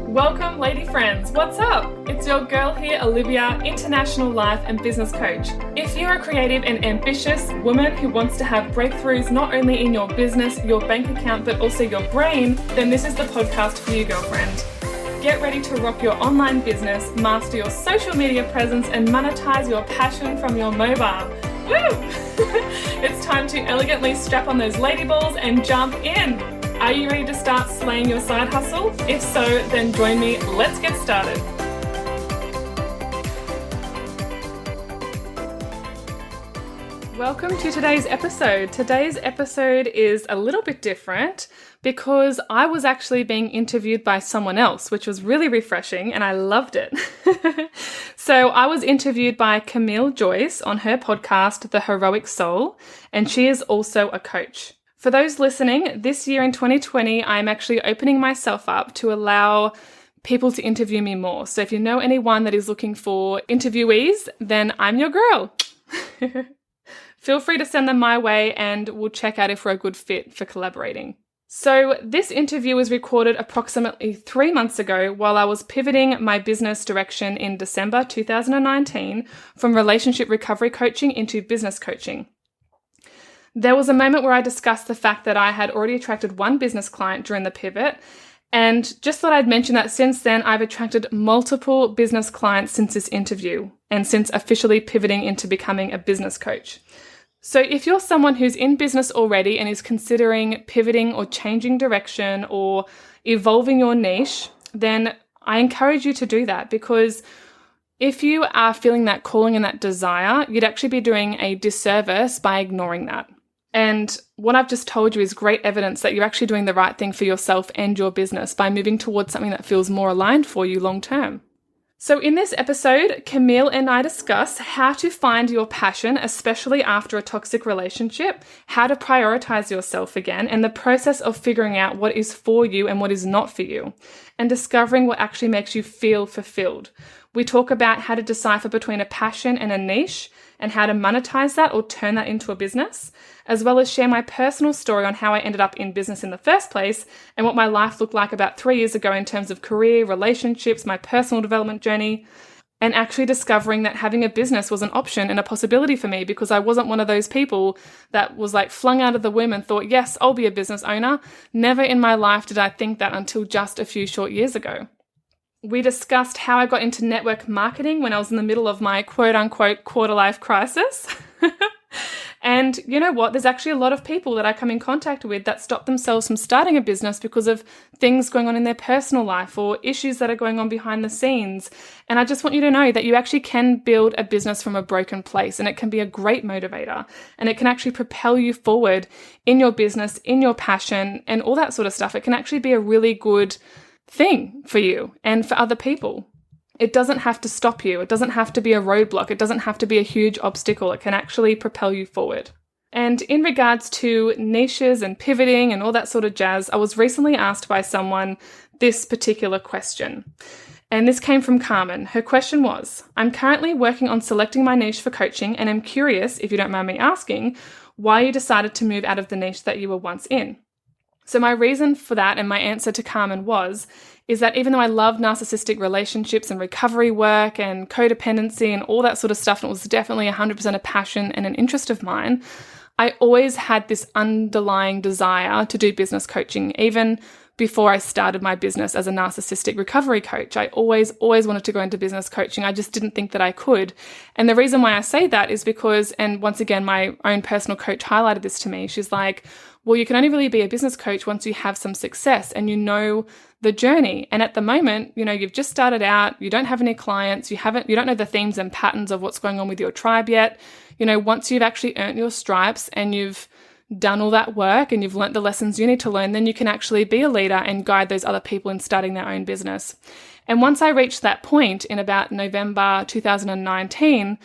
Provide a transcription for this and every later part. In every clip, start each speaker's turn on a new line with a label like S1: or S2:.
S1: Welcome, lady friends. What's up? It's your girl here, Olivia, international life and business coach. If you're a creative and ambitious woman who wants to have breakthroughs not only in your business, your bank account, but also your brain, then this is the podcast for you, girlfriend. Get ready to rock your online business, master your social media presence, and monetize your passion from your mobile. Woo! It's time to elegantly strap on those lady balls and jump in. Are you ready to start slaying your side hustle? If so, then join me. Let's get started. Welcome to today's episode. Today's episode is a little bit different because I was actually being interviewed by someone else, which was really refreshing and I loved it. So I was interviewed by Camille Joyce on her podcast, The Heroic Soul, and she is also a coach. For those listening, this year in 2020, I'm actually opening myself up to allow people to interview me more. So if you know anyone that is looking for interviewees, then I'm your girl. Feel free to send them my way and we'll check out if we're a good fit for collaborating. So this interview was recorded approximately 3 months ago while I was pivoting my business direction in December 2019 from relationship recovery coaching into business coaching. There was a moment where I discussed the fact that I had already attracted one business client during the pivot, and just thought I'd mention that since then I've attracted multiple business clients since this interview and since officially pivoting into becoming a business coach. So if you're someone who's in business already and is considering pivoting or changing direction or evolving your niche, then I encourage you to do that, because if you are feeling that calling and that desire, you'd actually be doing a disservice by ignoring that. And what I've just told you is great evidence that you're actually doing the right thing for yourself and your business by moving towards something that feels more aligned for you long term. So in this episode, Camille and I discuss how to find your passion, especially after a toxic relationship, how to prioritize yourself again, and the process of figuring out what is for you and what is not for you, and discovering what actually makes you feel fulfilled. We talk about how to decipher between a passion and a niche and how to monetize that or turn that into a business, as well as share my personal story on how I ended up in business in the first place and what my life looked like about 3 years ago in terms of career, relationships, my personal development journey, and actually discovering that having a business was an option and a possibility for me, because I wasn't one of those people that was like flung out of the womb and thought, yes, I'll be a business owner. Never in my life did I think that until just a few short years ago. We discussed how I got into network marketing when I was in the middle of my quote-unquote quarter-life crisis. And you know what? There's actually a lot of people that I come in contact with that stop themselves from starting a business because of things going on in their personal life or issues that are going on behind the scenes. And I just want you to know that you actually can build a business from a broken place, and it can be a great motivator, and it can actually propel you forward in your business, in your passion, and all that sort of stuff. It can actually be a really good thing for you and for other people. It doesn't have to stop you. It doesn't have to be a roadblock. It doesn't have to be a huge obstacle. It can actually propel you forward. And in regards to niches and pivoting and all that sort of jazz, I was recently asked by someone this particular question. And this came from Carmen. Her question was, I'm currently working on selecting my niche for coaching, and I'm curious, if you don't mind me asking, why you decided to move out of the niche that you were once in. So my reason for that, and my answer to Carmen is that even though I love narcissistic relationships and recovery work and codependency and all that sort of stuff, and it was definitely 100% a passion and an interest of mine, I always had this underlying desire to do business coaching. Even before I started my business as a narcissistic recovery coach, I always wanted to go into business coaching. I just didn't think that I could. And the reason why I say that is because, and once again, my own personal coach highlighted this to me. She's like, well, you can only really be a business coach once you have some success and you know the journey. And at the moment, you've just started out, you don't have any clients, you don't know the themes and patterns of what's going on with your tribe yet. Once you've actually earned your stripes and you've done all that work and you've learnt the lessons you need to learn, then you can actually be a leader and guide those other people in starting their own business. And once I reached that point in about November 2019,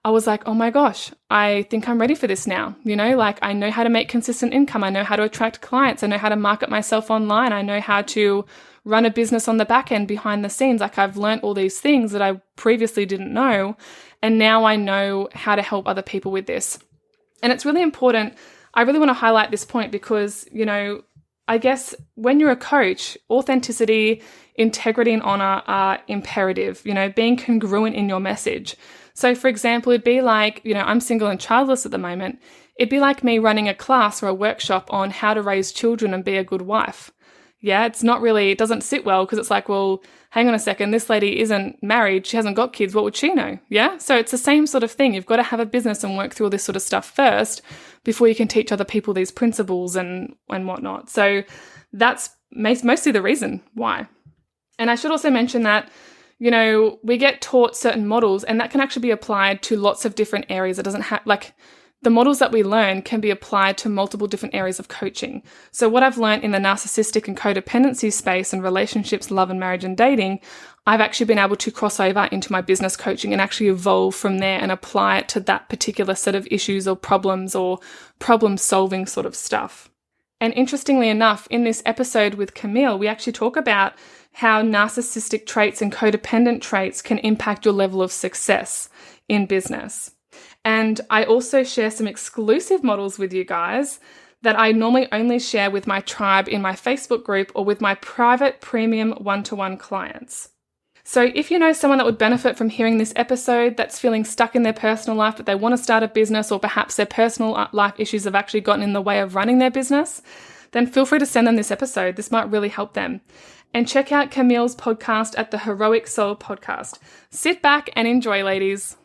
S1: I was like, oh my gosh, I think I'm ready for this now. I know how to make consistent income. I know how to attract clients. I know how to market myself online. I know how to run a business on the back end behind the scenes. I've learned all these things that I previously didn't know. And now I know how to help other people with this. And it's really important. I really want to highlight this point because, I guess when you're a coach, authenticity, integrity, and honor are imperative, being congruent in your message. So, for example, it'd be like, I'm single and childless at the moment. It'd be like me running a class or a workshop on how to raise children and be a good wife. Yeah, it doesn't sit well because it's like, well, hang on a second, this lady isn't married, she hasn't got kids, what would she know? Yeah, so it's the same sort of thing. You've got to have a business and work through all this sort of stuff first before you can teach other people these principles and whatnot. So that's mostly the reason why. And I should also mention that, we get taught certain models and that can actually be applied to lots of different areas. It doesn't have, the models that we learn can be applied to multiple different areas of coaching. So what I've learned in the narcissistic and codependency space and relationships, love and marriage and dating, I've actually been able to cross over into my business coaching and actually evolve from there and apply it to that particular set of issues or problem solving sort of stuff. And interestingly enough, in this episode with Camille, we actually talk about how narcissistic traits and codependent traits can impact your level of success in business. And I also share some exclusive models with you guys that I normally only share with my tribe in my Facebook group or with my private premium one-to-one clients. So if you know someone that would benefit from hearing this episode that's feeling stuck in their personal life, but they want to start a business, or perhaps their personal life issues have actually gotten in the way of running their business, then feel free to send them this episode. This might really help them. And check out Camille's podcast at the Heroic Soul Podcast. Sit back and enjoy, ladies.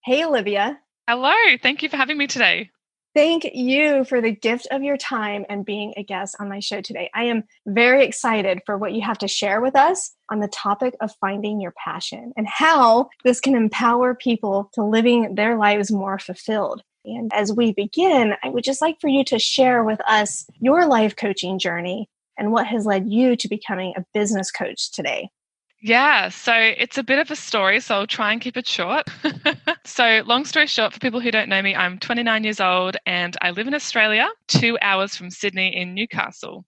S2: Hey, Olivia.
S1: Hello. Thank you for having me today.
S2: Thank you for the gift of your time and being a guest on my show today. I am very excited for what you have to share with us on the topic of finding your passion and how this can empower people to living their lives more fulfilled. And as we begin, I would just like for you to share with us your life coaching journey and what has led you to becoming a business coach today.
S1: Yeah, so it's a bit of a story, so I'll try and keep it short. So long story short, for people who don't know me, I'm 29 years old and I live in Australia, 2 hours from Sydney in Newcastle.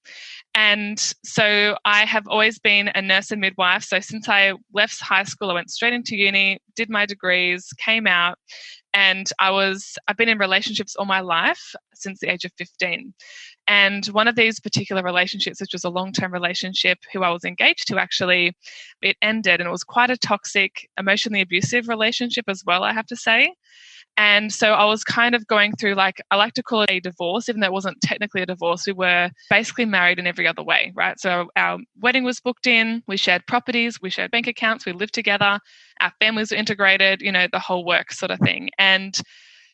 S1: And so I have always been a nurse and midwife. So since I left high school, I went straight into uni, did my degrees, came out, and I've been in relationships all my life since the age of 15. And one of these particular relationships, which was a long-term relationship who I was engaged to actually, it ended, and it was quite a toxic, emotionally abusive relationship as well, I have to say. And so I was kind of going through, I like to call it a divorce, even though it wasn't technically a divorce. We were basically married in every other way, right? So our wedding was booked in, we shared properties, we shared bank accounts, we lived together, our families were integrated, the whole work sort of thing. And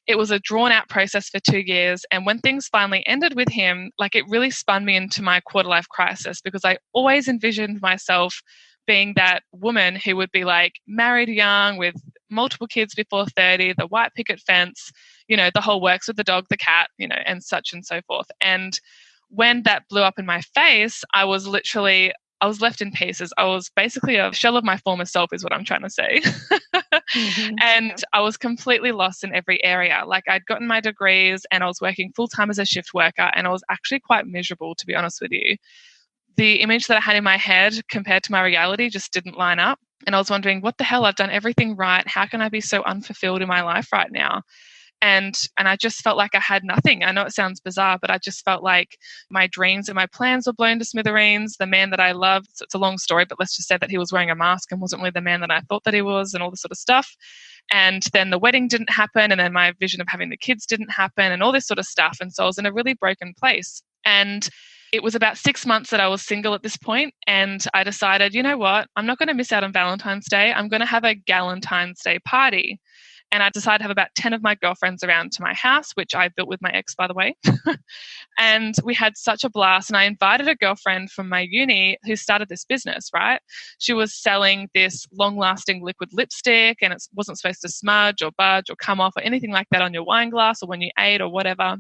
S1: it was a drawn out process for 2 years. And when things finally ended with him, it really spun me into my quarter life crisis, because I always envisioned myself being that woman who would be married young with multiple kids before 30, the white picket fence, the whole works with the dog, the cat, and such and so forth. And when that blew up in my face, I was left in pieces. I was basically a shell of my former self, is what I'm trying to say. Mm-hmm. And I was completely lost in every area. I'd gotten my degrees and I was working full time as a shift worker, and I was actually quite miserable, to be honest with you. The image that I had in my head compared to my reality just didn't line up. And I was wondering, what the hell? I've done everything right. How can I be so unfulfilled in my life right now? And I just felt like I had nothing. I know it sounds bizarre, but I just felt like my dreams and my plans were blown to smithereens. The man that I loved, it's a long story, but let's just say that he was wearing a mask and wasn't really the man that I thought that he was, and all this sort of stuff. And then the wedding didn't happen, and then my vision of having the kids didn't happen, and all this sort of stuff. And so I was in a really broken place. And it was about 6 months that I was single at this point, and I decided, you know what, I'm not going to miss out on Valentine's Day. I'm going to have a Galentine's Day party. And I decided to have about 10 of my girlfriends around to my house, which I built with my ex, by the way. And we had such a blast. And I invited a girlfriend from my uni who started this business, right? She was selling this long-lasting liquid lipstick, and it wasn't supposed to smudge or budge or come off or anything like that on your wine glass or when you ate or whatever.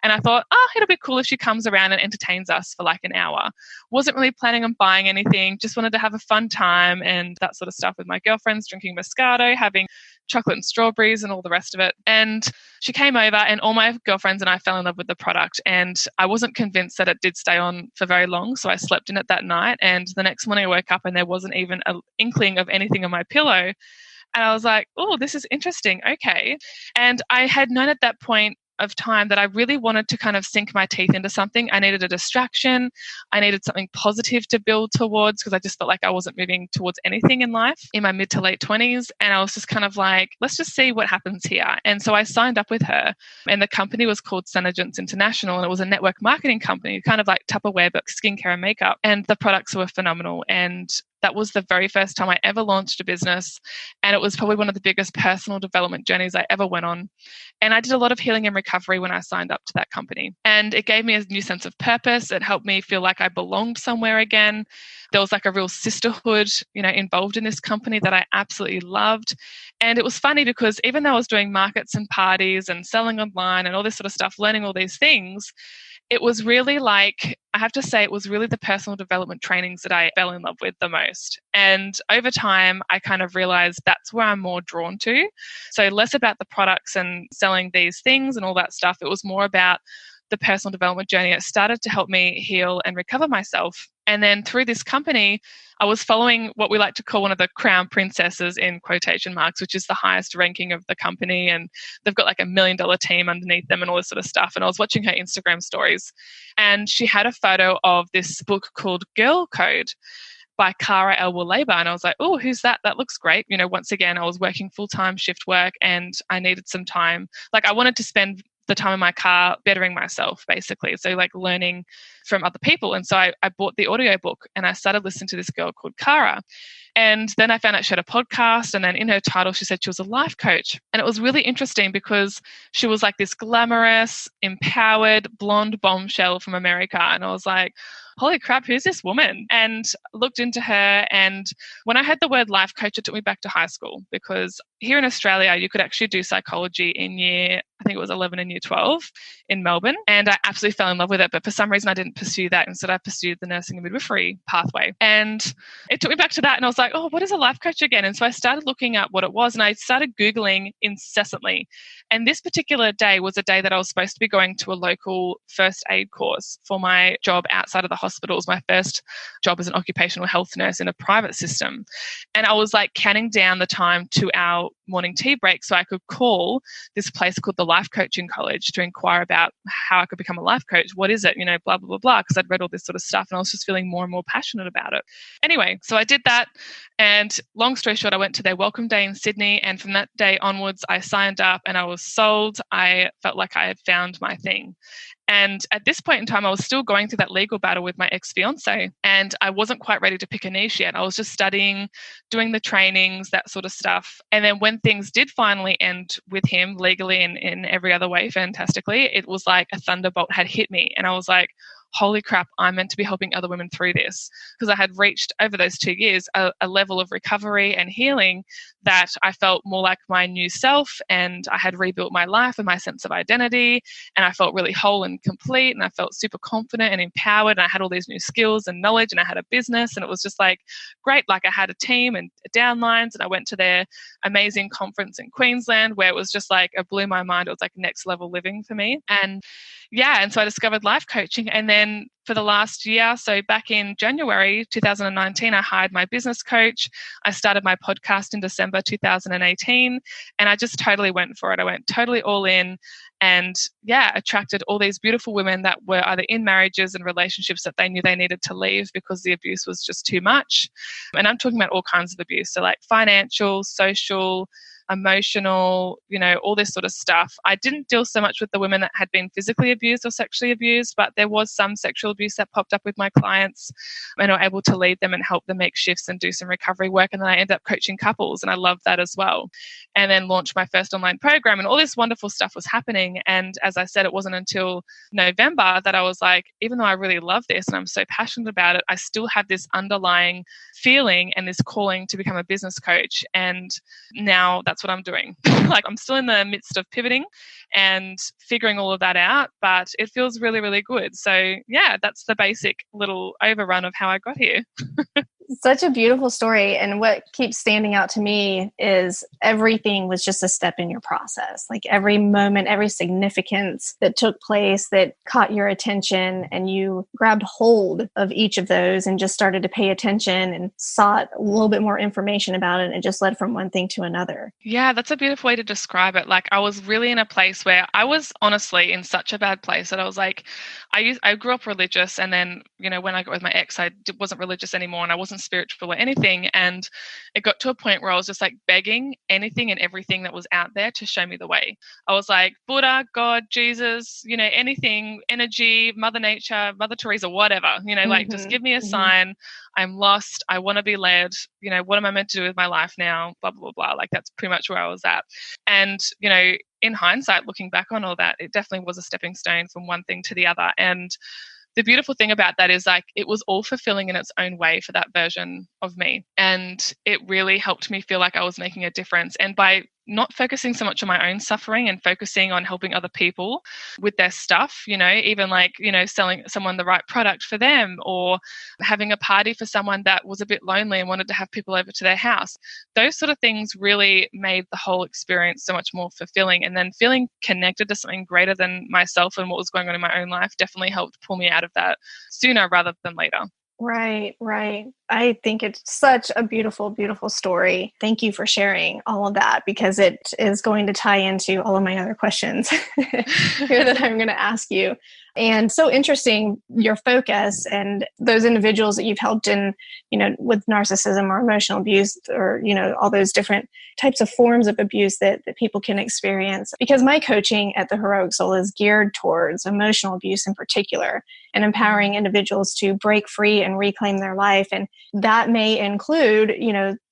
S1: And I thought, it'll be cool if she comes around and entertains us for an hour. Wasn't really planning on buying anything, just wanted to have a fun time and that sort of stuff with my girlfriends, drinking Moscato, having chocolate and strawberries and all the rest of it. And she came over, and all my girlfriends and I fell in love with the product. And I wasn't convinced that it did stay on for very long, so I slept in it that night. And the next morning I woke up and there wasn't even an inkling of anything on my pillow. And I was like, oh, this is interesting. Okay. And I had known at that point of time that I really wanted to kind of sink my teeth into something. I needed a distraction. I needed something positive to build towards because I just felt like I wasn't moving towards anything in life in my mid to late 20s. And I was just kind of like, let's just see what happens here. And so I signed up with her, and the company was called Senegence International, and it was a network marketing company, kind of like Tupperware, but skincare and makeup. And the products were phenomenal. And that was the very first time I ever launched a business. And it was probably one of the biggest personal development journeys I ever went on. And I did a lot of healing and recovery when I signed up to that company. And it gave me a new sense of purpose. It helped me feel like I belonged somewhere again. There was like a real sisterhood, involved in this company that I absolutely loved. And it was funny because even though I was doing markets and parties and selling online and all this sort of stuff, learning all these things, it was really like, I have to say, it was really the personal development trainings that I fell in love with the most. And over time, I kind of realized that's where I'm more drawn to. So less about the products and selling these things and all that stuff. It was more about the personal development journey. It started to help me heal and recover myself. And then through this company, I was following what we like to call one of the crown princesses in quotation marks, which is the highest ranking of the company. And they've got like $1 million team underneath them and all this sort of stuff. And I was watching her Instagram stories, and she had a photo of this book called Girl Code by Cara El-Waleba. And I was like, oh, who's that? That looks great. Once again, I was working full-time shift work and I needed some time. Like I wanted to spend the time in my car bettering myself, basically. So like learning from other people. And so I bought the audiobook and I started listening to this girl called Cara. And then I found out she had a podcast, and then in her title, she said she was a life coach. And it was really interesting because she was like this glamorous, empowered, blonde bombshell from America. And I was like, holy crap, who's this woman? And looked into her. And when I heard the word life coach, it took me back to high school, because here in Australia, you could actually do psychology in I think it was 11 and year 12 in Melbourne. And I absolutely fell in love with it. But for some reason, I didn't pursue that. Instead, I pursued the nursing and midwifery pathway. And it took me back to that. And I was like, oh, what is a life coach again? And so I started looking up what it was, and I started Googling incessantly. And this particular day was a day that I was supposed to be going to a local first aid course for my job outside of the hospital. It was my first job as an occupational health nurse in a private system. And I was like counting down the time to our morning tea break so I could call this place called the Life Coaching College to inquire about how I could become a life coach. What is it? Blah, blah, blah, blah, because I'd read all this sort of stuff and I was just feeling more and more passionate about it. Anyway, so I did that. And long story short, I went to their welcome day in Sydney. And from that day onwards, I signed up and I was sold. I felt like I had found my thing. And at this point in time, I was still going through that legal battle with my ex-fiance, and I wasn't quite ready to pick a niche yet. I was just studying, doing the trainings, that sort of stuff. And then when things did finally end with him legally and in every other way, fantastically, it was like a thunderbolt had hit me. And I was like, holy crap, I'm meant to be helping other women through this. Because I had reached over those 2 years a level of recovery and healing that I felt more like my new self, and I had rebuilt my life and my sense of identity, and I felt really whole and complete, and I felt super confident and empowered, and I had all these new skills and knowledge, and I had a business, and it was just like great. Like I had a team and downlines, and I went to their amazing conference in Queensland where it was just like, it blew my mind. It was like next level living for me. And so I discovered life coaching. And then for the last year, so back in January 2019, I hired my business coach. I started my podcast in December 2018, and I just totally went for it. I went totally all in and attracted all these beautiful women that were either in marriages and relationships that they knew they needed to leave because the abuse was just too much. And I'm talking about all kinds of abuse. So like financial, social, emotional, all this sort of stuff. I didn't deal so much with the women that had been physically abused or sexually abused, but there was some sexual abuse that popped up with my clients, and I was able to lead them and help them make shifts and do some recovery work. And then I ended up coaching couples, and I loved that as well. And then launched my first online program, and all this wonderful stuff was happening. And as I said, it wasn't until November that I was like, even though I really love this and I'm so passionate about it, I still have this underlying feeling and this calling to become a business coach. And now that's what I'm doing. Like I'm still in the midst of pivoting and figuring all of that out, but it feels really, really good. So that's the basic little overrun of how I got here.
S2: Such a beautiful story. And what keeps standing out to me is everything was just a step in your process. Like every moment, every significance that took place that caught your attention, and you grabbed hold of each of those and just started to pay attention and sought a little bit more information about it. And it just led from one thing to another.
S1: Yeah, that's a beautiful way to describe it. Like I was really in a place where I was honestly in such a bad place that I was like, I grew up religious, and then, when I got with my ex, wasn't religious anymore, and I wasn't spiritual or anything. And it got to a point where I was just like begging anything and everything that was out there to show me the way. I was like, Buddha, God, Jesus, anything, energy, Mother Nature, Mother Teresa, whatever, like just give me a sign. I'm lost. I want to be led. What am I meant to do with my life now? Blah, blah, blah. Like that's pretty much where I was at. And, in hindsight, looking back on all that, it definitely was a stepping stone from one thing to the other. And the beautiful thing about that is like it was all fulfilling in its own way for that version of me. And it really helped me feel like I was making a difference. And by not focusing so much on my own suffering and focusing on helping other people with their stuff, even like, selling someone the right product for them, or having a party for someone that was a bit lonely and wanted to have people over to their house. Those sort of things really made the whole experience so much more fulfilling. And then feeling connected to something greater than myself and what was going on in my own life definitely helped pull me out of that sooner rather than later.
S2: Right, right. I think it's such a beautiful, beautiful story. Thank you for sharing all of that, because it is going to tie into all of my other questions here that I'm going to ask you. And so interesting, your focus and those individuals that you've helped in, with narcissism or emotional abuse, or, all those different types of forms of abuse that people can experience. Because my coaching at the Heroic Soul is geared towards emotional abuse in particular, and empowering individuals to break free and reclaim their life. And that may include,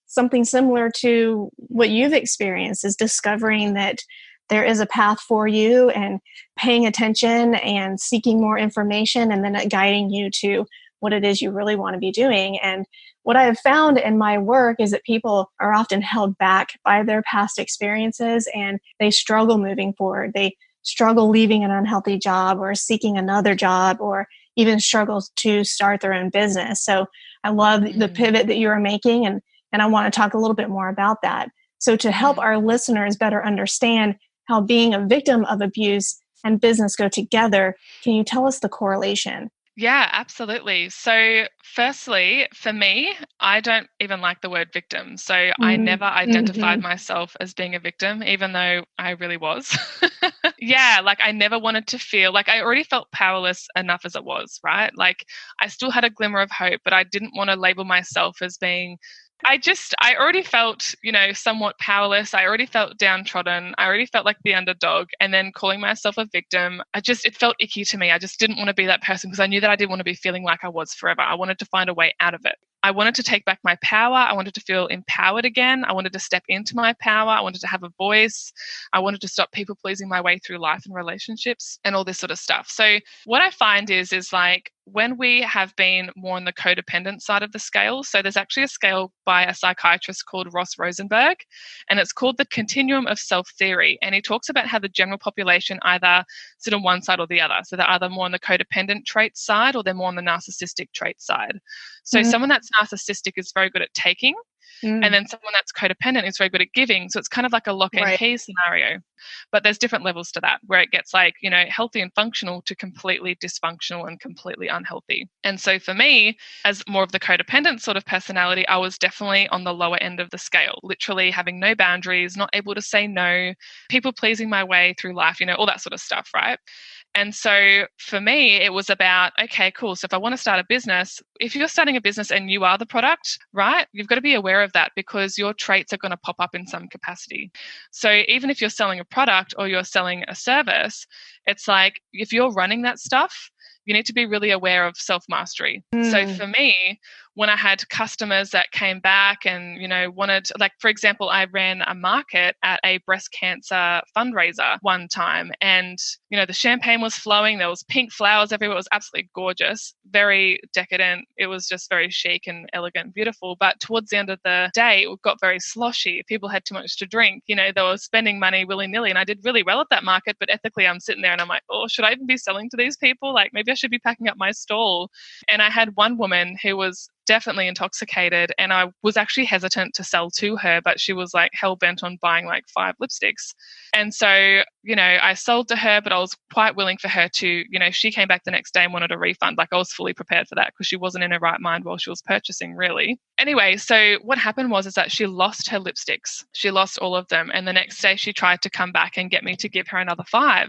S2: something similar to what you've experienced, is discovering that there is a path for you, and paying attention and seeking more information, and then guiding you to what it is you really want to be doing. And what I have found in my work is that people are often held back by their past experiences, and they struggle moving forward. They struggle leaving an unhealthy job or seeking another job, or even struggle to start their own business. So I love the pivot that you are making, and I want to talk a little bit more about that. So to help our listeners better understand how being a victim of abuse and business go together, can you tell us the correlation?
S1: Yeah, absolutely. So firstly, for me, I don't even like the word victim. So I never identified myself as being a victim, even though I really was. Yeah, like I never wanted to feel like I already felt powerless enough as it was, right? Like I still had a glimmer of hope, but I didn't want to label myself as being I already felt, somewhat powerless. I already felt downtrodden. I already felt like the underdog. And then calling myself a victim, it felt icky to me. I just didn't want to be that person, because I knew that I didn't want to be feeling like I was forever. I wanted to find a way out of it. I wanted to take back my power. I wanted to feel empowered again. I wanted to step into my power. I wanted to have a voice. I wanted to stop people pleasing my way through life and relationships and all this sort of stuff. So what I find is like when we have been more on the codependent side of the scale, so there's actually a scale by a psychiatrist called Ross Rosenberg, and it's called the Continuum of Self-Theory. And he talks about how the general population either sit on one side or the other. So they're either more on the codependent trait side, or they're more on the narcissistic trait side. So someone that's narcissistic is very good at taking, and then someone that's codependent is very good at giving. So it's kind of like a lock and key scenario. But there's different levels to that, where it gets like, healthy and functional to completely dysfunctional and completely unhealthy. And so for me, as more of the codependent sort of personality, I was definitely on the lower end of the scale, literally having no boundaries, not able to say no, people pleasing my way through life, all that sort of stuff, right? And so for me, it was about, okay, cool. So if I want to start a business, if you're starting a business and you are the product, right, you've got to be aware of that, because your traits are going to pop up in some capacity. So even if you're selling a product or you're selling a service, it's like if you're running that stuff, you need to be really aware of self-mastery. So for me, when I had customers that came back and, wanted, like, for example, I ran a market at a breast cancer fundraiser one time, and, the champagne was flowing. There was pink flowers everywhere. It was absolutely gorgeous, very decadent. It was just very chic and elegant and beautiful. But towards the end of the day, it got very sloshy. People had too much to drink. They were spending money willy-nilly, and I did really well at that market. But ethically, I'm sitting there and I'm like, oh, should I even be selling to these people? Like, maybe I should be packing up my stall. And I had one woman who was definitely intoxicated, and I was actually hesitant to sell to her, but she was like hell bent on buying like 5 lipsticks. And so, I sold to her, but I was quite willing for her to, she came back the next day and wanted a refund. Like I was fully prepared for that because she wasn't in her right mind while she was purchasing, really. Anyway, so what happened was that she lost her lipsticks. She lost all of them. And the next day she tried to come back and get me to give her another 5.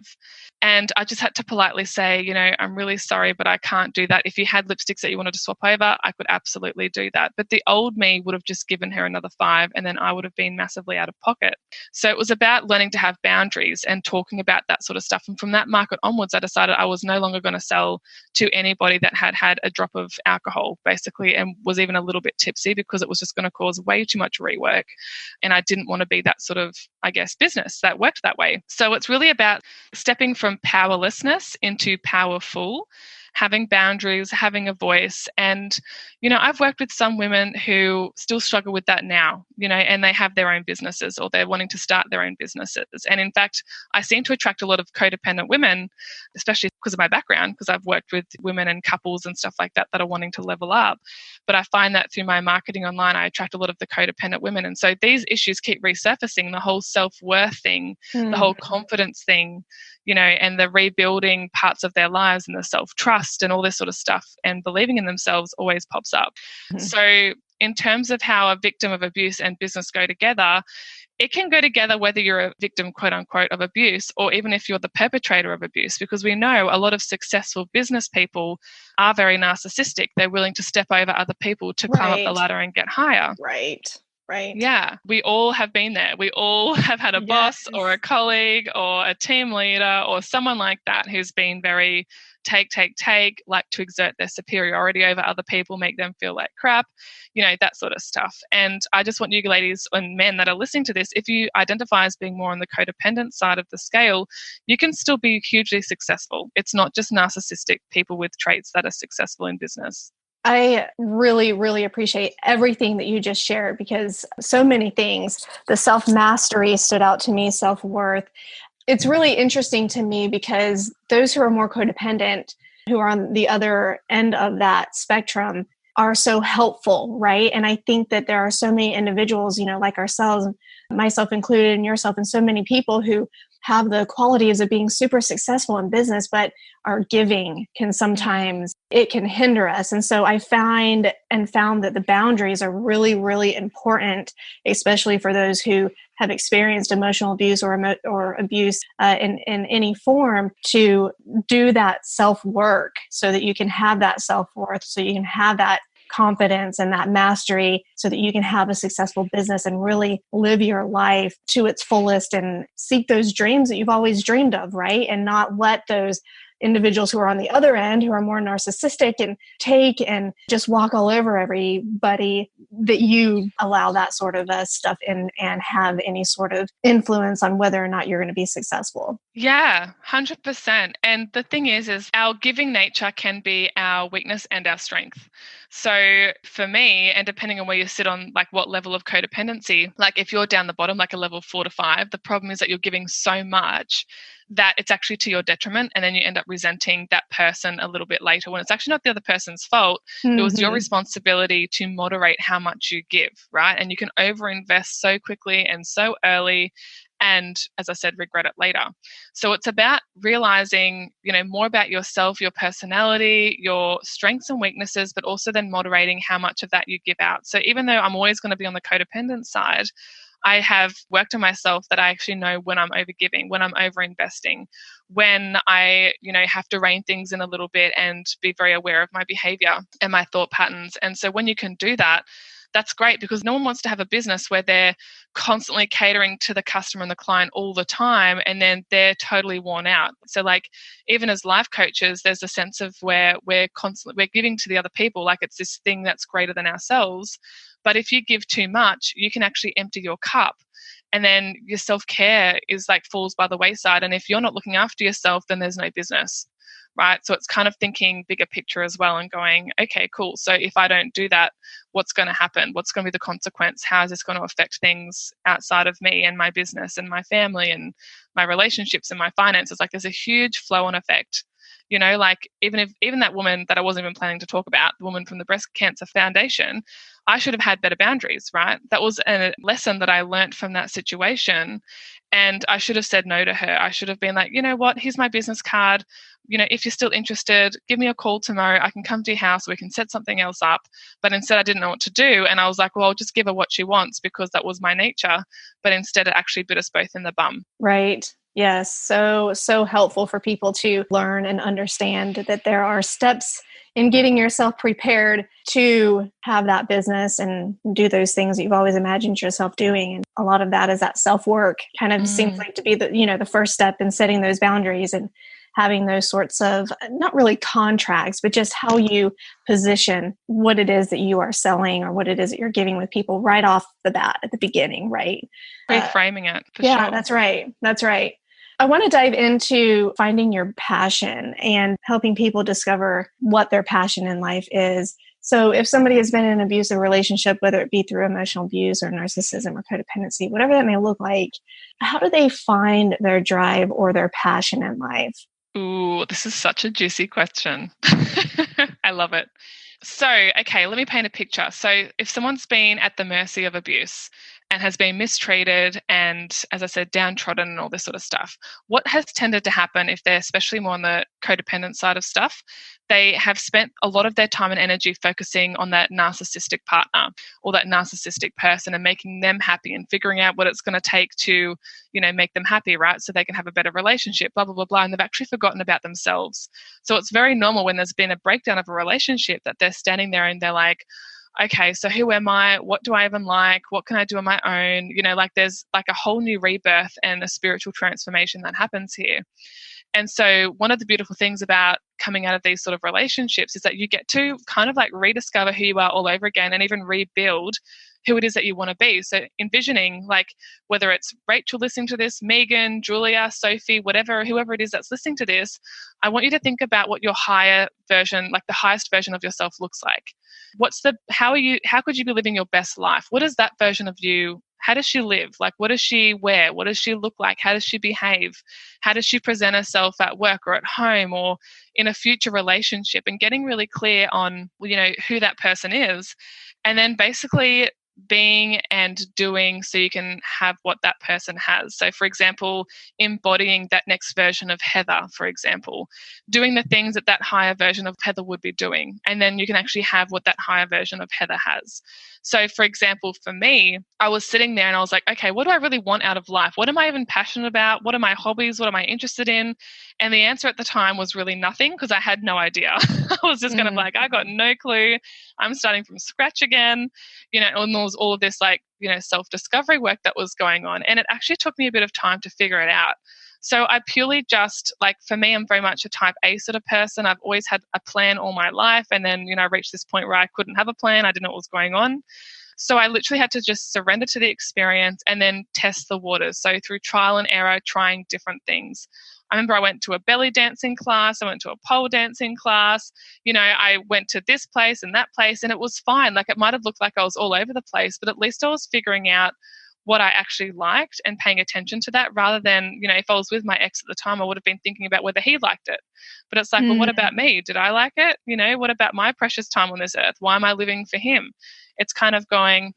S1: And I just had to politely say, I'm really sorry, but I can't do that. If you had lipsticks that you wanted to swap over, I could absolutely do that. But the old me would have just given her another 5, and then I would have been massively out of pocket. So it was about learning to have boundaries and talking about that sort of stuff. And from that market onwards, I decided I was no longer going to sell to anybody that had had a drop of alcohol, basically, and was even a little bit tipsy, because it was just going to cause way too much rework. And I didn't want to be that sort of, business that worked that way. So it's really about stepping from powerlessness into powerful, having boundaries, having a voice. And, I've worked with some women who still struggle with that now, and they have their own businesses, or they're wanting to start their own businesses. And in fact, I seem to attract a lot of codependent women, especially because of my background, because I've worked with women and couples and stuff like that are wanting to level up. But I find that through my marketing online, I attract a lot of the codependent women. And so these issues keep resurfacing, the whole self-worth thing, the whole confidence thing, and the rebuilding parts of their lives and the self-trust and all this sort of stuff, and believing in themselves always pops up. So in terms of how a victim of abuse and business go together, it can go together whether you're a victim, quote unquote, of abuse, or even if you're the perpetrator of abuse, because we know a lot of successful business people are very narcissistic. They're willing to step over other people to climb up the ladder and get higher.
S2: Right.
S1: Yeah, we all have been there. We all have had a boss or a colleague or a team leader or someone like that who's been very take, like to exert their superiority over other people, make them feel like crap, that sort of stuff. And I just want you ladies and men that are listening to this, if you identify as being more on the codependent side of the scale, you can still be hugely successful. It's not just narcissistic people with traits that are successful in business.
S2: I really, really appreciate everything that you just shared, because so many things, the self-mastery stood out to me, self-worth. It's really interesting to me because those who are more codependent, who are on the other end of that spectrum, are so helpful, right? And I think that there are so many individuals, like ourselves, myself included, and yourself, and so many people who have the qualities of being super successful in business, but our giving can sometimes, it can hinder us. And so I found that the boundaries are really, really important, especially for those who have experienced emotional abuse or abuse in any form, to do that self-work so that you can have that self-worth, so you can have that confidence and that mastery, so that you can have a successful business and really live your life to its fullest and seek those dreams that you've always dreamed of, right? And not let those individuals who are on the other end, who are more narcissistic and take and just walk all over everybody, that you allow that sort of stuff in and have any sort of influence on whether or not you're going to be successful.
S1: Yeah, 100%. And the thing is our giving nature can be our weakness and our strength. So for me, and depending on where you sit on like what level of codependency, like if you're down the bottom, like a level 4 to 5, the problem is that you're giving so much that it's actually to your detriment, and then you end up resenting that person a little bit later when it's actually not the other person's fault. It was your responsibility to moderate how much you give, right? And you can overinvest so quickly and so early, and as I said, regret it later. So it's about realizing, more about yourself, your personality, your strengths and weaknesses, but also then moderating how much of that you give out. So even though I'm always going to be on the codependent side, I have worked on myself that I actually know when I'm overgiving, when I'm overinvesting, when I, have to rein things in a little bit and be very aware of my behavior and my thought patterns. And so when you can do that, that's great, because no one wants to have a business where they're constantly catering to the customer and the client all the time, and then they're totally worn out. So like even as life coaches, there's a sense of where we're giving to the other people like it's this thing that's greater than ourselves. But if you give too much, you can actually empty your cup, and then your self-care is like falls by the wayside. And if you're not looking after yourself, then there's no business. Right. So it's kind of thinking bigger picture as well and going, okay, cool. So if I don't do that, what's going to happen? What's going to be the consequence? How is this going to affect things outside of me and my business and my family and my relationships and my finances? Like there's a huge flow on effect. Like even that woman that I wasn't even planning to talk about, the woman from the Breast Cancer Foundation, I should have had better boundaries, right? That was a lesson that I learned from that situation. And I should have said no to her. I should have been like, you know what, here's my business card. If you're still interested, give me a call tomorrow. I can come to your house. We can set something else up. But instead, I didn't know what to do. And I was like, well, I'll just give her what she wants because that was my nature. But instead, it actually bit us both in the bum.
S2: Right. Yes. So helpful for people to learn and understand that there are steps in getting yourself prepared to have that business and do those things that you've always imagined yourself doing. And a lot of that is that self-work kind of seems like to be the first step in setting those boundaries and having those sorts of, not really contracts, but just how you position what it is that you are selling or what it is that you're giving with people right off the bat at the beginning, right?
S1: Reframing it, for
S2: yeah,
S1: sure.
S2: That's right. That's right. I want to dive into finding your passion and helping people discover what their passion in life is. So if somebody has been in an abusive relationship, whether it be through emotional abuse or narcissism or codependency, whatever that may look like, how do they find their drive or their passion in life?
S1: Ooh, this is such a juicy question. I love it. So, okay, let me paint a picture. So if someone's been at the mercy of abuse and has been mistreated and, as I said, downtrodden and all this sort of stuff, what has tended to happen if they're especially more on the codependent side of stuff, they have spent a lot of their time and energy focusing on that narcissistic partner or that narcissistic person and making them happy and figuring out what it's going to take to, make them happy, right? So they can have a better relationship, blah, blah, blah, blah. And they've actually forgotten about themselves. So it's very normal when there's been a breakdown of a relationship that they're standing there and they're like, okay, so who am I? What do I even like? What can I do on my own? Like there's like a whole new rebirth and a spiritual transformation that happens here. And so one of the beautiful things about coming out of these sort of relationships is that you get to kind of like rediscover who you are all over again and even rebuild who it is that you want to be. So envisioning, like, whether it's Rachel listening to this, Megan, Julia, Sophie, whoever it is that's listening to this, I want you to think about what your higher version, like the highest version of yourself looks like. How could you be living your best life? What is that version of you? How does she live? Like, what does she wear? What does she look like? How does she behave? How does she present herself at work or at home or in a future relationship? And getting really clear on, who that person is. And then basically being and doing so you can have what that person has. So, for example, embodying that next version of Heather, for example, doing the things that that higher version of Heather would be doing. And then you can actually have what that higher version of Heather has. So, for example, for me, I was sitting there and I was like, okay, what do I really want out of life? What am I even passionate about? What are my hobbies? What am I interested in? And the answer at the time was really nothing because I had no idea. I was just kind of like, I got no clue. I'm starting from scratch again, and there was all of this self-discovery work that was going on. And it actually took me a bit of time to figure it out. So I purely just, for me, I'm very much a type A sort of person. I've always had a plan all my life. And then, I reached this point where I couldn't have a plan. I didn't know what was going on. So I literally had to just surrender to the experience and then test the waters. So through trial and error, trying different things. I remember I went to a belly dancing class. I went to a pole dancing class. I went to this place and that place, and it was fine. Like, it might have looked like I was all over the place, but at least I was figuring out what I actually liked and paying attention to that, rather than, if I was with my ex at the time, I would have been thinking about whether he liked it. But it's like, well, what about me? Did I like it? What about my precious time on this earth? Why am I living for him? It's kind of going,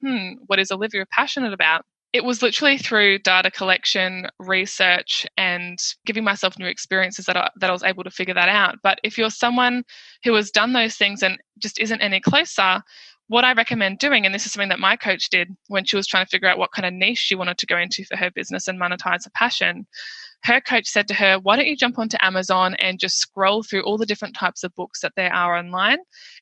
S1: what is Olivia passionate about? It was literally through data collection, research, and giving myself new experiences that I was able to figure that out. But if you're someone who has done those things and just isn't any closer, what I recommend doing, and this is something that my coach did when she was trying to figure out what kind of niche she wanted to go into for her business and monetize her passion, her coach said to her, why don't you jump onto Amazon and just scroll through all the different types of books that there are online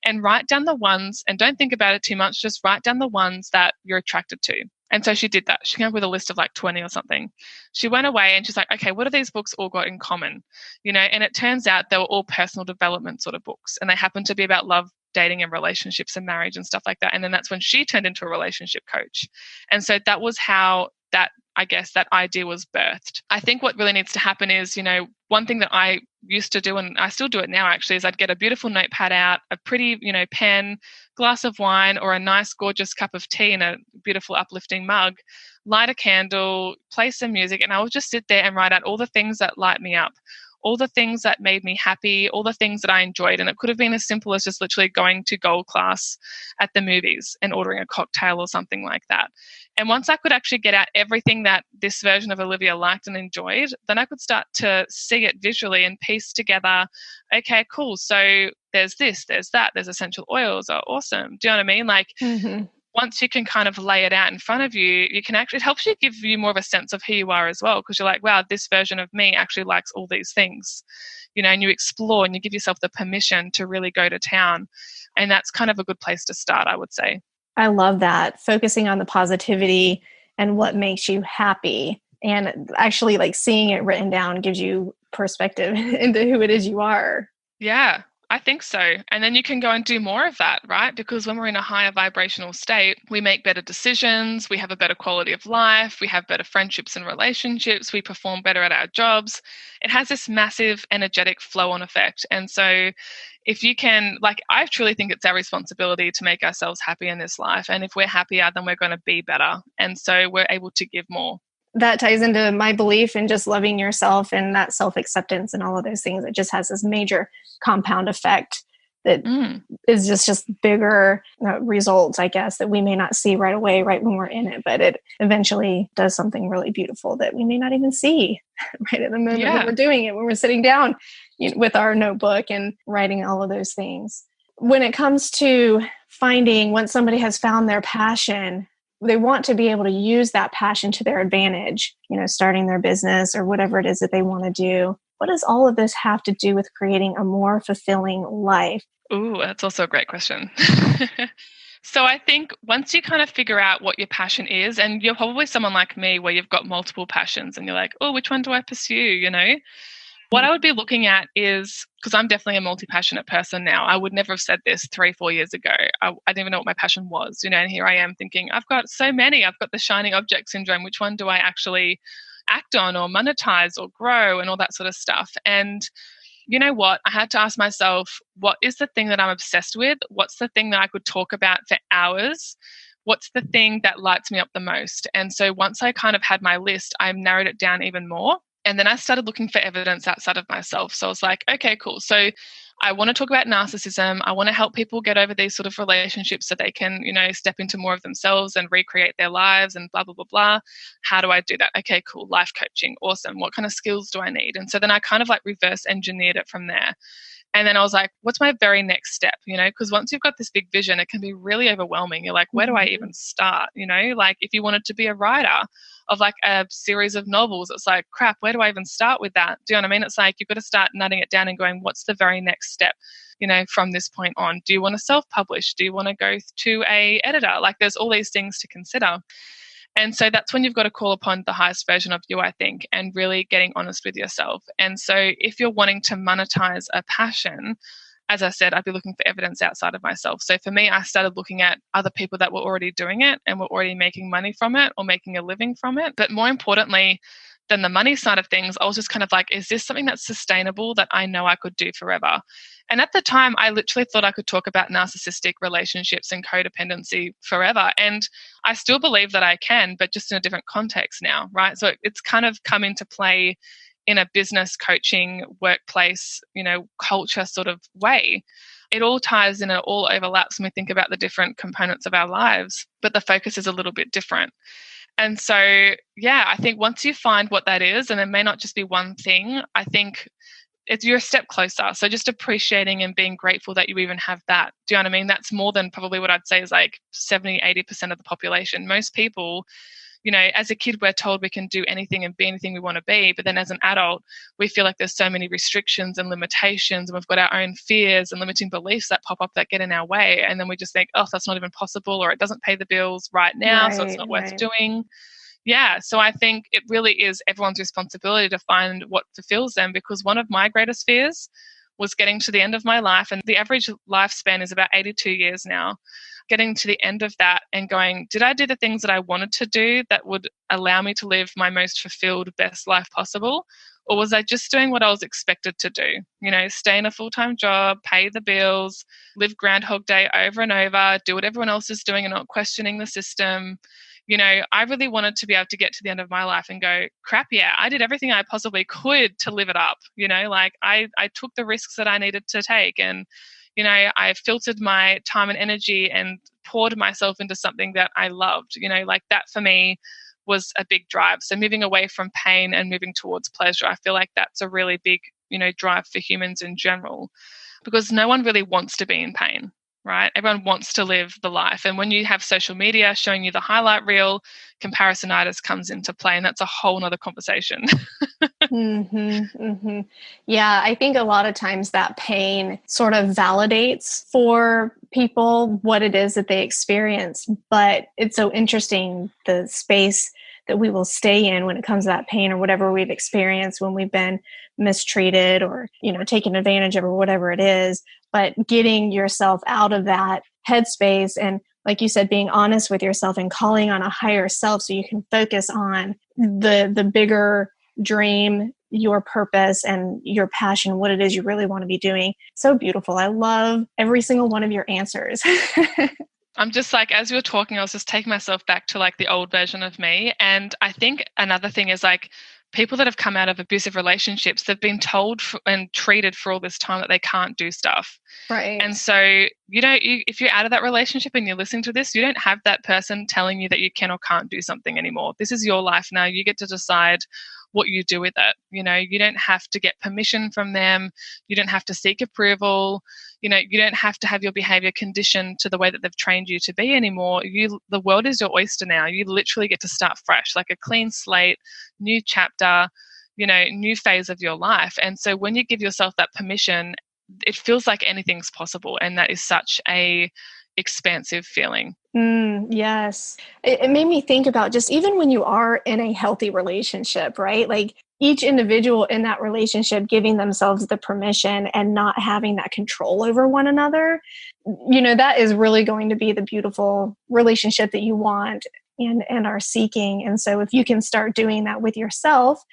S1: and write down the ones, and don't think about it too much, just write down the ones that you're attracted to. And so she did that. She came up with a list of 20 or something. She went away and she's like, okay, what have these books all got in common? And it turns out they were all personal development sort of books, and they happened to be about love, dating and relationships and marriage and stuff like that. And then that's when she turned into a relationship coach. And so that was how that idea was birthed. I think what really needs to happen is, one thing that I used to do, and I still do it now actually, is I'd get a beautiful notepad out, a pretty, pen, glass of wine, or a nice, gorgeous cup of tea in a beautiful, uplifting mug, light a candle, play some music, and I would just sit there and write out all the things that light me up, all the things that made me happy, all the things that I enjoyed. And it could have been as simple as just literally going to gold class at the movies and ordering a cocktail or something like that. And once I could actually get out everything that this version of Olivia liked and enjoyed, then I could start to see it visually and piece together, okay, cool. So there's this, there's that, there's essential oils are awesome. Do you know what I mean? Like, once you can kind of lay it out in front of you, you can actually, it helps you give you more of a sense of who you are as well, because you're like, wow, this version of me actually likes all these things, you know, and you explore and you give yourself the permission to really go to town. And that's kind of a good place to start, I would say.
S2: I love that. Focusing on the positivity and what makes you happy, and actually like seeing it written down gives you perspective into who it is you are.
S1: Yeah, I think so. And then you can go and do more of that, right? Because when we're in a higher vibrational state, we make better decisions, we have a better quality of life, we have better friendships and relationships, we perform better at our jobs. It has this massive energetic flow-on effect. And so if you can, like, I truly think it's our responsibility to make ourselves happy in this life. And if we're happier, then we're going to be better. And so we're able to give more.
S2: That ties into my belief in just loving yourself and that self-acceptance and all of those things. It just has this major compound effect that is just bigger results, I guess, that we may not see right away, right when we're in it, but it eventually does something really beautiful that we may not even see right at the moment when we're doing it, when we're sitting down with our notebook and writing all of those things. When it comes to finding, once somebody has found their passion, they want to be able to use that passion to their advantage, you know, starting their business or whatever it is that they want to do. What does all of this have to do with creating a more fulfilling life?
S1: Ooh, that's also a great question. So I think once you kind of figure out what your passion is, and you're probably someone like me where you've got multiple passions and you're like, oh, which one do I pursue, you know? What I would be looking at is, because I'm definitely a multi-passionate person now. I would never have said this 3-4 years ago. I didn't even know what my passion was, you know, and here I am thinking, I've got so many. I've got the shiny object syndrome. Which one do I actually act on or monetize or grow and all that sort of stuff? And you know what? I had to ask myself, what is the thing that I'm obsessed with? What's the thing that I could talk about for hours? What's the thing that lights me up the most? And so once I kind of had my list, I narrowed it down even more. And then I started looking for evidence outside of myself. So I was like, okay, cool. So I want to talk about narcissism. I want to help people get over these sort of relationships so they can, you know, step into more of themselves and recreate their lives and blah, blah, blah, blah. How do I do that? Okay, cool. Life coaching. Awesome. What kind of skills do I need? And so then I kind of like reverse engineered it from there. And then I was like, what's my very next step? You know, because once you've got this big vision, it can be really overwhelming. You're like, where do I even start? You know, like if you wanted to be a writer of like a series of novels, it's like, crap, where do I even start with that? Do you know what I mean? It's like, you've got to start nutting it down and going, what's the very next step, you know, from this point on? Do you want to self-publish? Do you want to go to a editor? Like there's all these things to consider. And so that's when you've got to call upon the highest version of you, I think, and really getting honest with yourself. And so if you're wanting to monetize a passion, as I said, I'd be looking for evidence outside of myself. So for me, I started looking at other people that were already doing it and were already making money from it or making a living from it. But more importantly than the money side of things, I was just kind of like, is this something that's sustainable that I know I could do forever? And at the time, I literally thought I could talk about narcissistic relationships and codependency forever. And I still believe that I can, but just in a different context now, right? So it's kind of come into play in a business coaching, workplace, you know, culture sort of way. It all ties in, it all overlaps when we think about the different components of our lives, but the focus is a little bit different. And so, yeah, I think once you find what that is, and it may not just be one thing, I think you're a step closer. So just appreciating and being grateful that you even have that. Do you know what I mean? That's more than probably what I'd say is like 70, 80% of the population. Most people, you know, as a kid, we're told we can do anything and be anything we want to be. But then as an adult, we feel like there's so many restrictions and limitations, and we've got our own fears and limiting beliefs that pop up that get in our way. And then we just think, oh, that's not even possible, or it doesn't pay the bills right now, so it's not worth doing. Yeah, so I think it really is everyone's responsibility to find what fulfills them, because one of my greatest fears was getting to the end of my life, and the average lifespan is about 82 years now, getting to the end of that and going, did I do the things that I wanted to do that would allow me to live my most fulfilled, best life possible? Or was I just doing what I was expected to do? You know, stay in a full-time job, pay the bills, live Groundhog Day over and over, do what everyone else is doing and not questioning the system. I really wanted to be able to get to the end of my life and go, crap, yeah, I did everything I possibly could to live it up. Like I took the risks that I needed to take, and, I filtered my time and energy and poured myself into something that I loved. Like that for me was a big drive. So moving away from pain and moving towards pleasure, I feel like that's a really big, drive for humans in general, because no one really wants to be in pain, right? Everyone wants to live the life. And when you have social media showing you the highlight reel, comparisonitis comes into play, and that's a whole nother conversation.
S2: Yeah, I think a lot of times that pain sort of validates for people what it is that they experience. But it's so interesting, the space that we will stay in when it comes to that pain or whatever we've experienced when we've been mistreated or, taken advantage of or whatever it is. But getting yourself out of that headspace and, like you said, being honest with yourself and calling on a higher self so you can focus on the bigger dream, your purpose and your passion, what it is you really want to be doing. So beautiful. I love every single one of your answers.
S1: I'm just like, as you were talking, I was just taking myself back to like the old version of me. And I think another thing is like people that have come out of abusive relationships, they've been told and treated for all this time that they can't do stuff.
S2: Right.
S1: And so, if you're out of that relationship and you're listening to this, you don't have that person telling you that you can or can't do something anymore. This is your life now. You get to decide what you do with it. You don't have to get permission from them. You don't have to seek approval. You don't have to have your behavior conditioned to the way that they've trained you to be anymore. The world is your oyster now. You literally get to start fresh, like a clean slate, new chapter, new phase of your life. And so when you give yourself that permission, it feels like anything's possible. And that is such a expansive feeling.
S2: Yes. It made me think about just even when you are in a healthy relationship, right? Like each individual in that relationship giving themselves the permission and not having that control over one another, that is really going to be the beautiful relationship that you want and are seeking. And so if you can start doing that with yourself,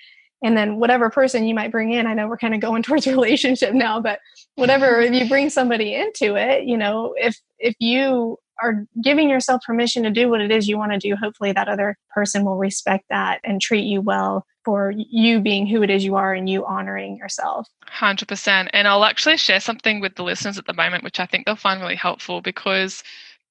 S2: and then whatever person you might bring in, I know we're kind of going towards relationship now, but whatever, if you bring somebody into it, if you are giving yourself permission to do what it is you want to do, hopefully that other person will respect that and treat you well for you being who it is you are and you honoring yourself.
S1: 100%. And I'll actually share something with the listeners at the moment, which I think they'll find really helpful because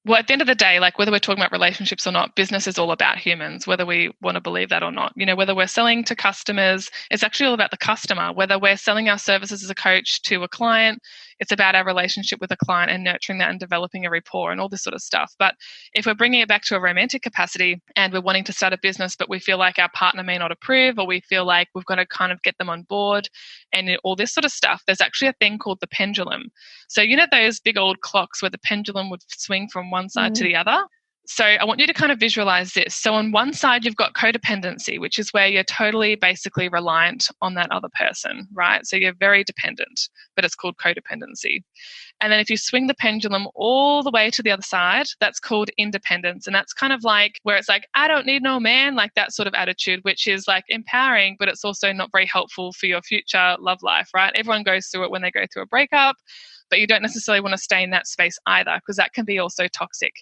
S1: at the end of the day, like whether we're talking about relationships or not, business is all about humans, whether we want to believe that or not. Whether we're selling to customers, it's actually all about the customer. Whether we're selling our services as a coach to a client, it's about our relationship with a client and nurturing that and developing a rapport and all this sort of stuff. But if we're bringing it back to a romantic capacity and we're wanting to start a business, but we feel like our partner may not approve, or we feel like we've got to kind of get them on board and all this sort of stuff, there's actually a thing called the pendulum. So, those big old clocks where the pendulum would swing from one side to the other? So I want you to kind of visualize this. So on one side, you've got codependency, which is where you're totally basically reliant on that other person, right? So you're very dependent, but it's called codependency. And then if you swing the pendulum all the way to the other side, that's called independence. And that's kind of like where it's like, I don't need no man, like that sort of attitude, which is like empowering, but it's also not very helpful for your future love life, right? Everyone goes through it when they go through a breakup, but you don't necessarily want to stay in that space either, because that can be also toxic,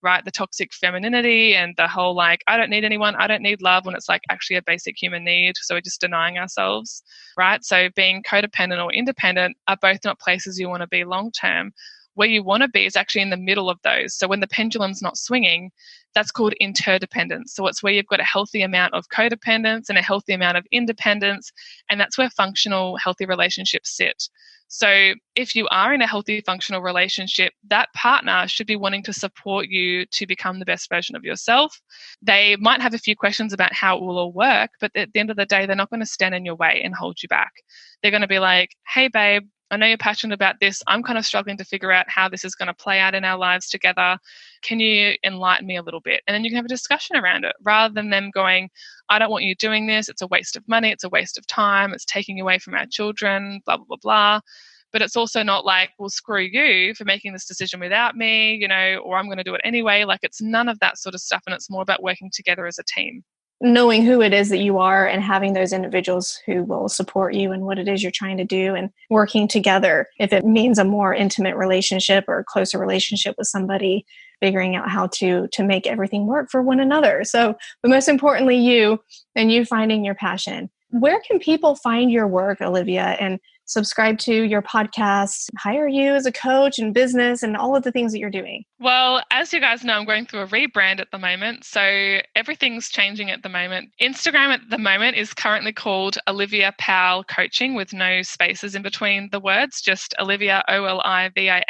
S1: right? The toxic femininity and the whole like, I don't need anyone, I don't need love, when it's like actually a basic human need. So we're just denying ourselves, right? So being codependent or independent are both not places you want to be long term. Where you want to be is actually in the middle of those. So when the pendulum's not swinging, that's called interdependence. So it's where you've got a healthy amount of codependence and a healthy amount of independence. And that's where functional, healthy relationships sit. So if you are in a healthy, functional relationship, that partner should be wanting to support you to become the best version of yourself. They might have a few questions about how it will all work, but at the end of the day, they're not going to stand in your way and hold you back. They're going to be like, hey, babe, I know you're passionate about this. I'm kind of struggling to figure out how this is going to play out in our lives together. Can you enlighten me a little bit? And then you can have a discussion around it rather than them going, I don't want you doing this. It's a waste of money. It's a waste of time. It's taking away from our children, blah, blah, blah, blah. But it's also not like, well, screw you for making this decision without me, or I'm going to do it anyway. Like it's none of that sort of stuff. And it's more about working together as a team.
S2: knowing who it is that you are and having those individuals who will support you and what it is you're trying to do and working together. If it means a more intimate relationship or a closer relationship with somebody, figuring out how to make everything work for one another. So, but most importantly, you finding your passion. Where can people find your work, Olivia, and subscribe to your podcast, hire you as a coach in business and all of the things that you're doing?
S1: Well, as you guys know, I'm going through a rebrand at the moment. So everything's changing at the moment. Instagram at the moment is currently called Olivia Powell Coaching with no spaces in between the words, just Olivia, Olivia,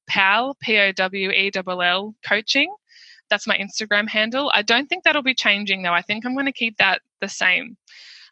S1: Powell, Powell, Coaching. That's my Instagram handle. I don't think that'll be changing though. I think I'm going to keep that the same.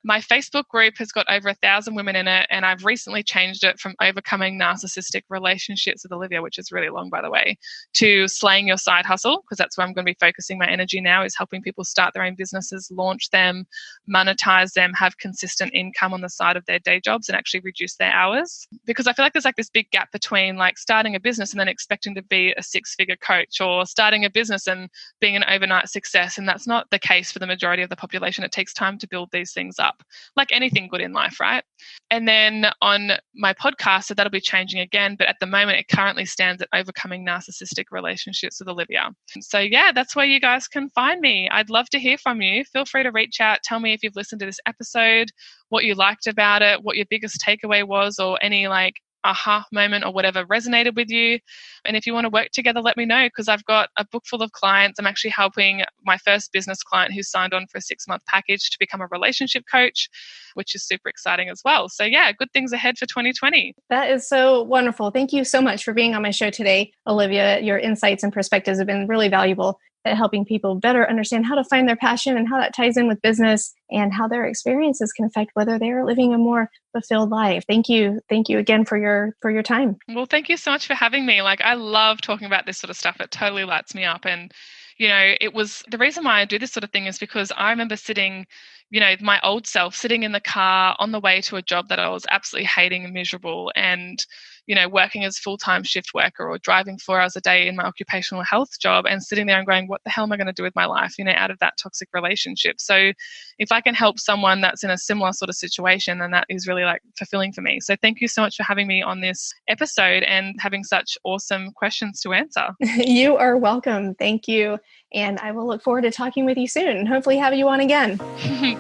S1: My Facebook group has got over 1,000 women in it, and I've recently changed it from Overcoming Narcissistic Relationships with Olivia, which is really long, by the way, to Slaying Your Side Hustle, because that's where I'm going to be focusing my energy now, is helping people start their own businesses, launch them, monetize them, have consistent income on the side of their day jobs, and actually reduce their hours. Because I feel like there's like this big gap between like starting a business and then expecting to be a 6-figure coach, or starting a business and being an overnight success. And that's not the case for the majority of the population. It takes time to build these things up, like anything good in life, right? And then on my podcast, so that'll be changing again, but at the moment it currently stands at Overcoming Narcissistic Relationships with Olivia. So yeah, that's where you guys can find me. I'd love to hear from you. Feel free to reach out. Tell me if you've listened to this episode, what you liked about it, what your biggest takeaway was, or any like aha moment or whatever resonated with you. And if you want to work together, let me know, because I've got a book full of clients. I'm actually helping my first business client who signed on for a 6-month package to become a relationship coach, which is super exciting as well. So yeah, good things ahead for 2020.
S2: That is so wonderful. Thank you so much for being on my show today, Olivia. Your insights and perspectives have been really valuable at helping people better understand how to find their passion and how that ties in with business and how their experiences can affect whether they're living a more fulfilled life. Thank you. Thank you again for your time.
S1: Well, thank you so much for having me. Like, I love talking about this sort of stuff. It totally lights me up. And, you know, it was the reason why I do this sort of thing is because I remember sitting, you know, my old self sitting in the car on the way to a job that I was absolutely hating and miserable, and, you know, working as full-time shift worker or driving 4 hours a day in my occupational health job, and sitting there and going, what the hell am I going to do with my life, you know, out of that toxic relationship? So if I can help someone that's in a similar sort of situation, then that is really like fulfilling for me. So thank you so much for having me on this episode and having such awesome questions to answer.
S2: You are welcome. Thank you. And I will look forward to talking with you soon and hopefully have you on again.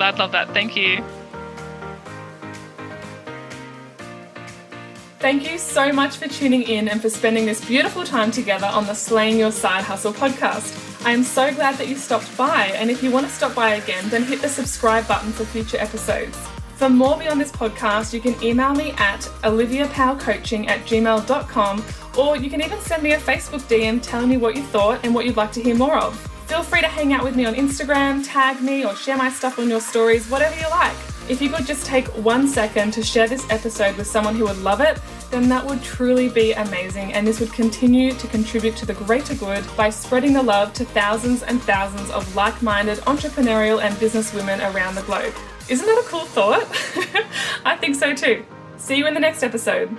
S1: I'd love that. Thank you. Thank you so much for tuning in and for spending this beautiful time together on the Slaying Your Side Hustle podcast. I am so glad that you stopped by, and if you want to stop by again, then hit the subscribe button for future episodes. For more beyond this podcast, you can email me at oliviapowellcoaching@gmail.com, or you can even send me a Facebook DM telling me what you thought and what you'd like to hear more of. Feel free to hang out with me on Instagram, tag me, or share my stuff on your stories, whatever you like. If you could just take 1 second to share this episode with someone who would love it, then that would truly be amazing, and this would continue to contribute to the greater good by spreading the love to thousands and thousands of like-minded entrepreneurial and business women around the globe. Isn't that a cool thought? I think so too. See you in the next episode.